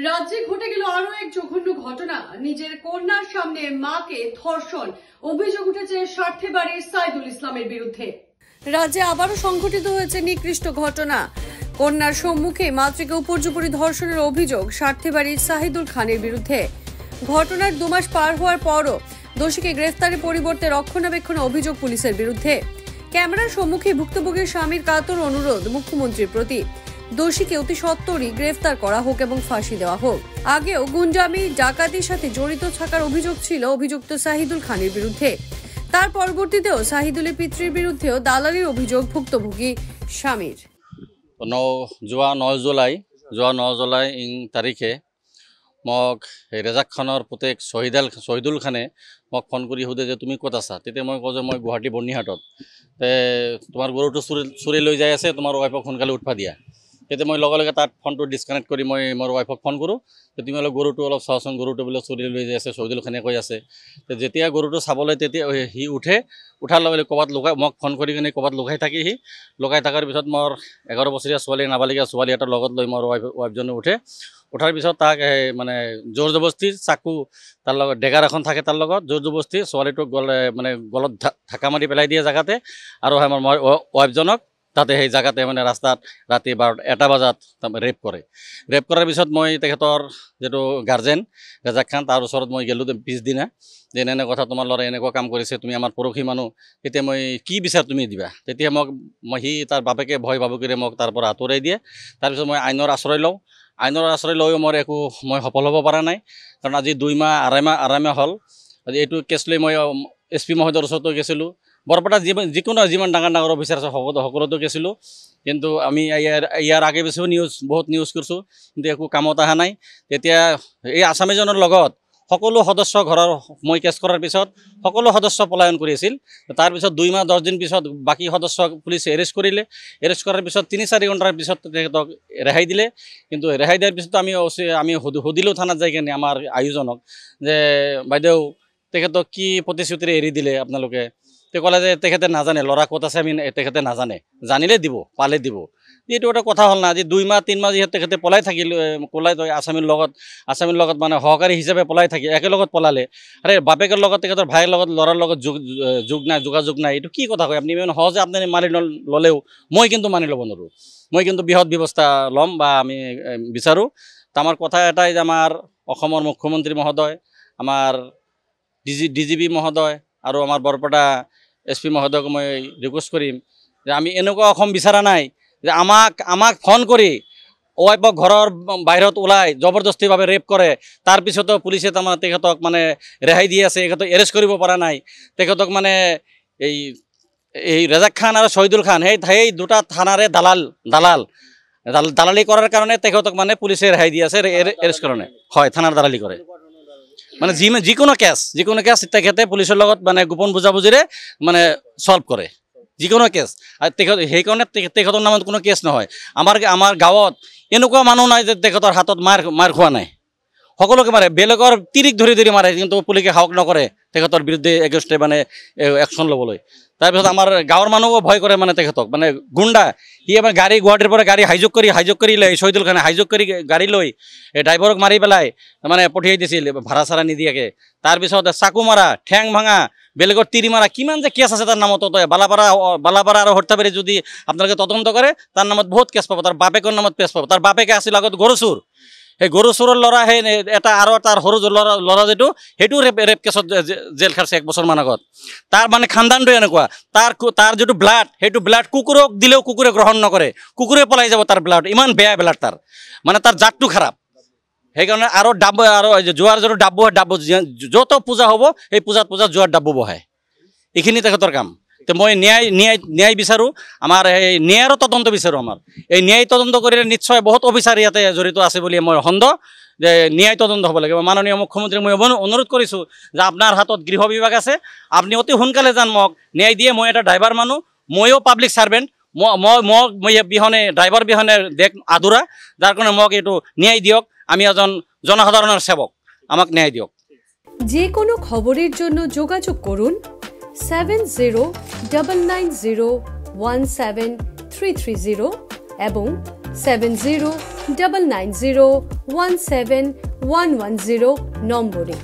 রাজ্যে ঘটে গেল আরো এক জঘন্য ঘটনা। নিজের কন্যার সামনে মাকে ধর্ষণ, অভিযোগ উঠেছে স্বার্থে বাড়ির সাইদুল ইসলামের বিরুদ্ধে। রাজ্যে আবারও সংঘটিত হয়েছে নিকৃষ্ট ঘটনা। কন্যার সম্মুখে মাতৃকে উপর্যুপরি ধর্ষণের অভিযোগ স্বার্থে বাড়ির সাহিদুল খানের বিরুদ্ধে। ঘটনার 2 মাস পার হওয়ার পরও দোষীকে গ্রেফতারের পরিবর্তে রক্ষণাবেক্ষণ অভিযোগ পুলিশের বিরুদ্ধে। ক্যামেরার সম্মুখে ভুক্তভোগীর স্বামীর কাতর অনুরোধ মুখ্যমন্ত্রীর প্রতি, দোষীকে অতি সত্বরই গ্রেফতার করা হোক এবং ফাঁসি দেওয়া হোক। আগেও গুন্ডামি ডাকাতির সাথে জড়িত থাকার অভিযোগ ছিল অভিযুক্ত সাহিদুল খানের বিরুদ্ধে। তার পরবর্তীতেও সাহিদুলের পিতৃর বিরুদ্ধেও দালালির অভিযোগ ভুক্তভোগী স্বামীর। যোৱা 9 জুলাই তাৰিখে মোক ৰেজাক খানৰ পুতেক শহীদুল খানে মোক ফোন কৰি সোধে যে তুমি ক'ত আছা। তেতিয়া মই কওঁ যে মই গুৱাহাটী বৰ্ণিহাটত, তোমাৰ গৰুটো চুৰি লৈ যাই আছে, তোমাৰ ৱাইফক সোনকালে উঠবা দিয়া। তেতিয়া মই লগে লগে তাত ফোনটো ডিছকানেক্ট কৰি মই মোৰ ৱাইফক ফোন কৰোঁ, তুমি অলপ গৰুটো অলপ চাওঁচোন, গৰুটো বোলে চুৰি লৈ যাই আছে, শহীদুল খানে কৈ আছে। যেতিয়া গৰুটো চাবলৈ তেতিয়া সি উঠাৰ লগে লগে ক'ৰবাত মোক ফোন কৰি কিনে ক'ৰবাত লুকাই থাকি সি লুকাই থকাৰ পিছত মোৰ 11 বছৰীয়া ছোৱালী, নাবালিকা ছোৱালী এটাৰ লগত লৈ মোৰ ৱাইফজনে উঠাৰ পিছত তাক মানে জোৰ জবস্তি চাকু তাৰ লগত ডেগাৰ এখন থাকে, তাৰ লগত জোৰ জবস্তি ছোৱালীটোক গলত ঢাকা মাৰি পেলাই দিয়ে জেগাতে, আৰু মই ৱাইফজনক তাতে সেই জেগাতে মানে ৰাস্তাত ৰাতি 1টা বজাত ৰেপ কৰে। ৰেপ কৰাৰ পিছত মই তেখেতৰ যিটো গাৰ্জেন ৰেজাক খান, তাৰ ওচৰত মই গ'লোঁ পিছদিনা, যে এনে কথা তোমাৰ ল'ৰাই এনেকুৱা কাম কৰিছে, তুমি আমাৰ পৰহি মানুহ, তেতিয়া মই কি বিচাৰ তুমি দিবা। তেতিয়া সি তাৰ বাপেকে ভয় ভাবুকিৰে মোক তাৰ পৰা আঁতৰাই দিয়ে। তাৰপিছত মই আইনৰ আশ্ৰয় লওঁ। আইনৰ আশ্ৰয় লৈও মই সফল হ'ব পৰা নাই, কাৰণ আজি 2 মাহ আঢ়ৈ মাহ হ'ল। আজি এইটো কেছ লৈ মই SP মহোদয়ৰ ওচৰতো গৈছিলোঁ, বৰপেটা যিমান ডাঙৰ অফিচাৰ আছে সকলোতো গৈছিলোঁ, কিন্তু আমি ইয়াৰ আগে পিছেও বহুত নিউজ কৰিছোঁ, কিন্তু একো কামত অহা নাই। তেতিয়া এই আছামীজনৰ লগত সকলো সদস্য ঘৰৰ মই কেছ কৰাৰ পিছত সকলো সদস্য পলায়ন কৰি আছিল। তাৰপিছত 2 মাহ 10 দিন পিছত বাকী সদস্য পুলিচে এৰেষ্ট কৰিলে। এৰেষ্ট কৰাৰ পিছত 3-4 ঘণ্টাৰ পিছত তেখেতক ৰেহাই দিলে। কিন্তু ৰেহাই দিয়াৰ পিছত আমি সুধিলোঁ থানাত যাই কিনে আমাৰ আয়োজনক, যে বাইদেউ তেখেতক কি প্ৰতিশ্ৰুতিৰে এৰি দিলে আপোনালোকে। তেওঁ ক'লে যে তেখেতে নাজানে, ল'ৰা ক'ত আছে তেখেতে নাজানে, জানিলে দিব, পালে দিব। এইটো এটা কথা হ'ল না। আজি 2 মাহ 3 মাহ যিহেতু তেখেতে পলাই আছামীৰ লগত মানে সহকাৰী হিচাপে পলাই থাকি একেলগত পলালে। আৰে বাপেকৰ লগত তেখেতৰ ভাইৰ লগত ল'ৰাৰ লগত যোগাযোগ নাই, এইটো কি কথা কয় আপুনি। ইমান সহজে আপুনি মানি ল'লেও মই কিন্তু মানি ল'ব নোৱাৰোঁ। মই কিন্তু বৃহৎ ব্যৱস্থা ল'ম বা আমি বিচাৰোঁ। আমাৰ কথা এটাই যে আমাৰ অসমৰ মুখ্যমন্ত্ৰী মহোদয়, আমাৰ DGP মহোদয় আৰু আমাৰ বৰপেটা SP মহোদয়ক মই ৰিকুৱেষ্ট কৰিম যে আমি এনেকুৱা অসম বিচৰা নাই যে আমাক ফোন কৰি ৱাইফক ঘৰৰ বাহিৰত ওলাই জবৰদস্তিভাৱে ৰেপ কৰে, তাৰপিছতো পুলিচে তেখেতক মানে ৰেহাই দি আছে, তেখেতক এৰেষ্ট কৰিব পৰা নাই। তেখেতক মানে এই ৰেজাক খান আৰু শহীদুল খান সেই 2টা থানাৰে দালালি কৰাৰ কাৰণে তেখেতক মানে পুলিচে ৰেহাই দি আছে, এৰেষ্ট কাৰণে হয় থানাৰ দালালি কৰে। মানে যিকোনো কেছ তেখেতে পুলিচৰ লগত মানে গোপন বুজাবুজিৰে মানে সলভ কৰে, যিকোনো কেছ। আৰু সেইকাৰণে তেখেতৰ নামত কোনো কেছ নহয়। আমাৰ গাঁৱত এনেকুৱা মানুহ নাই যে তেখেতৰ হাতত মাৰ খোৱা নাই, সকলোকে মাৰে, বেলেগৰ তিৰিক ধৰি মাৰে, কিন্তু পুলিচে সাহস নকৰে তেখেতৰ বিৰুদ্ধে এগেইনষ্টে মানে একশ্যন ল'বলৈ। তাৰপিছত আমাৰ গাঁৱৰ মানুহো ভয় কৰে মানে তেখেতক, মানে গুণ্ডা। সি আমাৰ গুৱাহাটীৰ পৰা গাড়ী হাইজক কৰি লৈ শহীদুল খানে হাইজক কৰি গাড়ী লৈ এই ড্ৰাইভাৰক মাৰি পেলাই মানে পঠিয়াই দিছিল ভাড়া চাৰা নিদিয়াকৈ। তাৰপিছত চাকু মাৰা, ঠেং ভাঙা, বেলেগৰ তিৰি মাৰা, কিমান যে কেছ আছে তাৰ নামত। বালাপাৰা আৰু সৰ্থেবাৰী যদি আপোনালোকে তদন্ত কৰে তাৰ নামত বহুত কেছ পাব। তাৰ বাপেকৰ নামত কেছ পাব। তাৰ বাপেকে আছিল আগত গৰু চোৰ, সেই গৰু চোৰৰ ল'ৰা, সেই এটা আৰু তাৰ সৰু ল'ৰা সেইটো ৰেপ কেছত জেল খাইছে 1 বছৰমান আগত। তাৰ মানে খানদানটো এনেকুৱা, তাৰ যিটো ব্লাড, সেইটো ব্লাড কুকুৰক দিলেও কুকুৰে গ্ৰহণ নকৰে, কুকুৰে পলাই যাব তাৰ ব্লাড, ইমান বেয়া ব্লাড তাৰ, মানে তাৰ জাতটো খাৰাপ। সেইকাৰণে আৰু জোৱাৰ যিটো ডাব্বু য'ত পূজা হ'ব সেই পূজাত জোৱাৰ ডাব্বু বহায়, এইখিনি তেখেতৰ কাম। মই ন্যায় বিচাৰোঁ, আমাৰ এই ন্যায়ৰ তদন্ত বিচাৰোঁ। আমাৰ এই ন্যায় তদন্ত কৰিলে নিশ্চয় বহুত অফিচাৰ ইয়াতে জড়িত আছে বুলি মই সন্দেহ, যে ন্যায় তদন্ত হ'ব লাগে। মাননীয় মুখ্যমন্ত্ৰীক মই অনুৰোধ কৰিছোঁ যে আপোনাৰ হাতত গৃহ বিভাগ আছে, আপুনি অতি সোনকালে যেন মোক ন্যায় দিয়ে। মই এটা ড্ৰাইভাৰ মানুহ, ময়ো পাব্লিক ছাৰ্ভেণ্ট, মই বিহনে ড্ৰাইভাৰ বিহনে দেশ আধৰুৱা, যাৰ কাৰণে মোক এইটো ন্যায় দিয়ক। আমি এজন জনসাধাৰণৰ সেৱক, আমাক ন্যায় দিয়ক। যে কোনো খবৰেৰ জন্য যোগাযোগ কৰুন 7099017330 এবং 7099017110 নম্বৰে।